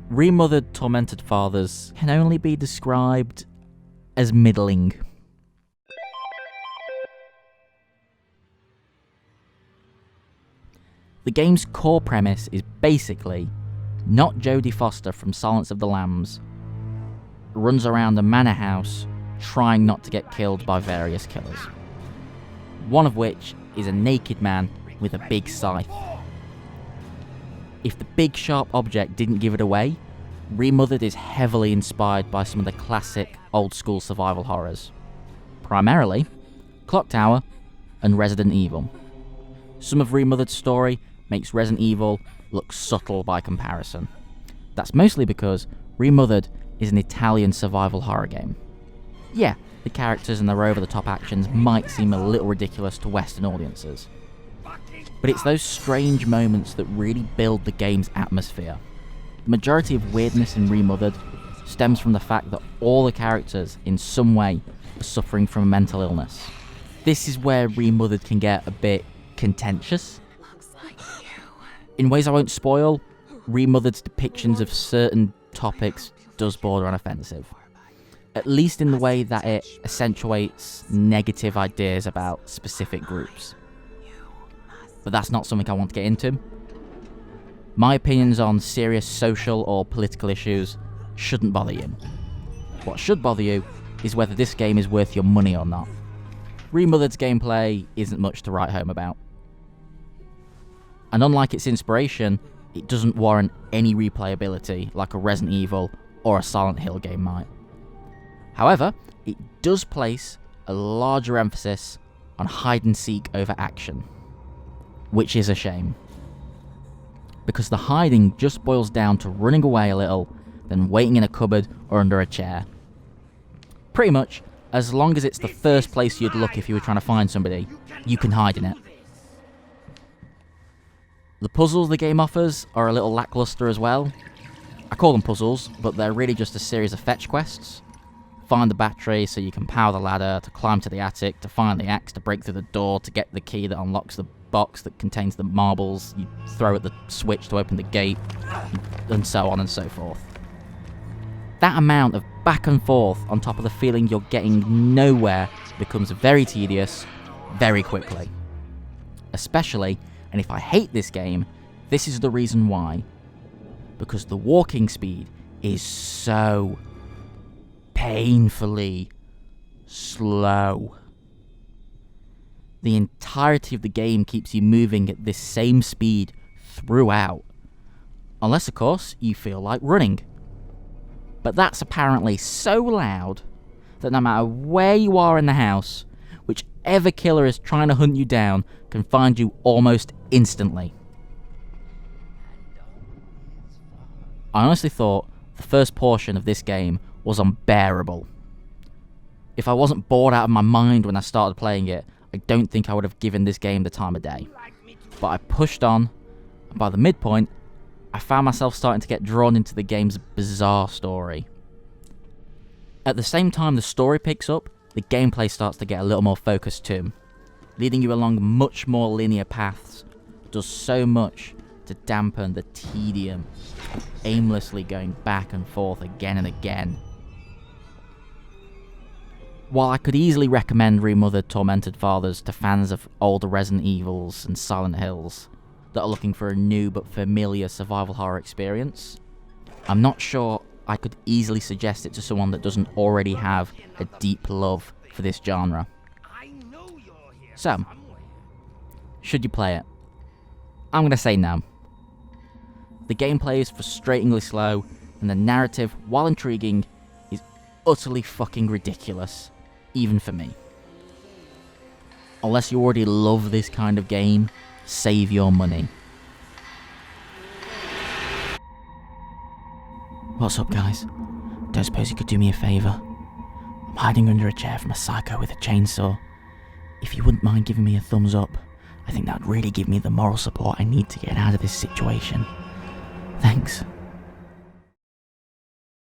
Remothered Tormented Fathers can only be described as middling. The game's core premise is basically not Jodie Foster from Silence of the Lambs runs around a manor house trying not to get killed by various killers. One of which is a naked man with a big scythe. If the big sharp object didn't give it away, Remothered is heavily inspired by some of the classic old school survival horrors. Primarily, Clock Tower and Resident Evil. Some of Remothered's story makes Resident Evil look subtle by comparison. That's mostly because Remothered is an Italian survival horror game. Yeah, the characters and their over-the-top actions might seem a little ridiculous to Western audiences, but it's those strange moments that really build the game's atmosphere. The majority of weirdness in Remothered stems from the fact that all the characters, in some way, are suffering from a mental illness. This is where Remothered can get a bit contentious. In ways I won't spoil, Remothered's depictions of certain topics does border on offensive. At least in the way that it accentuates negative ideas about specific groups. But that's not something I want to get into. My opinions on serious social or political issues shouldn't bother you. What should bother you is whether this game is worth your money or not. Remothered's gameplay isn't much to write home about. And unlike its inspiration, it doesn't warrant any replayability like a Resident Evil or a Silent Hill game might. However, it does place a larger emphasis on hide and seek over action, which is a shame. Because the hiding just boils down to running away a little, then waiting in a cupboard or under a chair. Pretty much, as long as it's the first place you'd look if you were trying to find somebody, you can hide in it. The puzzles the game offers are a little lackluster as well. I call them puzzles, but they're really just a series of fetch quests. Find the battery so you can power the ladder, to climb to the attic, to find the axe, to break through the door, to get the key that unlocks the box that contains the marbles you throw at the switch to open the gate, and so on and so forth. That amount of back and forth on top of the feeling you're getting nowhere becomes very tedious very quickly. Especially, and if I hate this game, this is the reason why. Because the walking speed is so painfully slow. The entirety of the game keeps you moving at this same speed throughout. Unless, of course, you feel like running. But that's apparently so loud that no matter where you are in the house, whichever killer is trying to hunt you down can find you almost instantly. I honestly thought the first portion of this game was unbearable. If I wasn't bored out of my mind when I started playing it, I don't think I would have given this game the time of day. But I pushed on, and by the midpoint, I found myself starting to get drawn into the game's bizarre story. At the same time the story picks up, the gameplay starts to get a little more focused too. Leading you along much more linear paths does so much to dampen the tedium of aimlessly going back and forth again and again. While I could easily recommend Remothered Tormented Fathers to fans of older Resident Evils and Silent Hills that are looking for a new but familiar survival horror experience, I'm not sure I could easily suggest it to someone that doesn't already have a deep love for this genre. So, should you play it? I'm going to say no. The gameplay is frustratingly slow, and the narrative, while intriguing, is utterly fucking ridiculous, even for me. Unless you already love this kind of game, save your money. What's up, guys? Don't suppose you could do me a favour? I'm hiding under a chair from a psycho with a chainsaw. If you wouldn't mind giving me a thumbs up, I think that would really give me the moral support I need to get out of this situation. Thanks.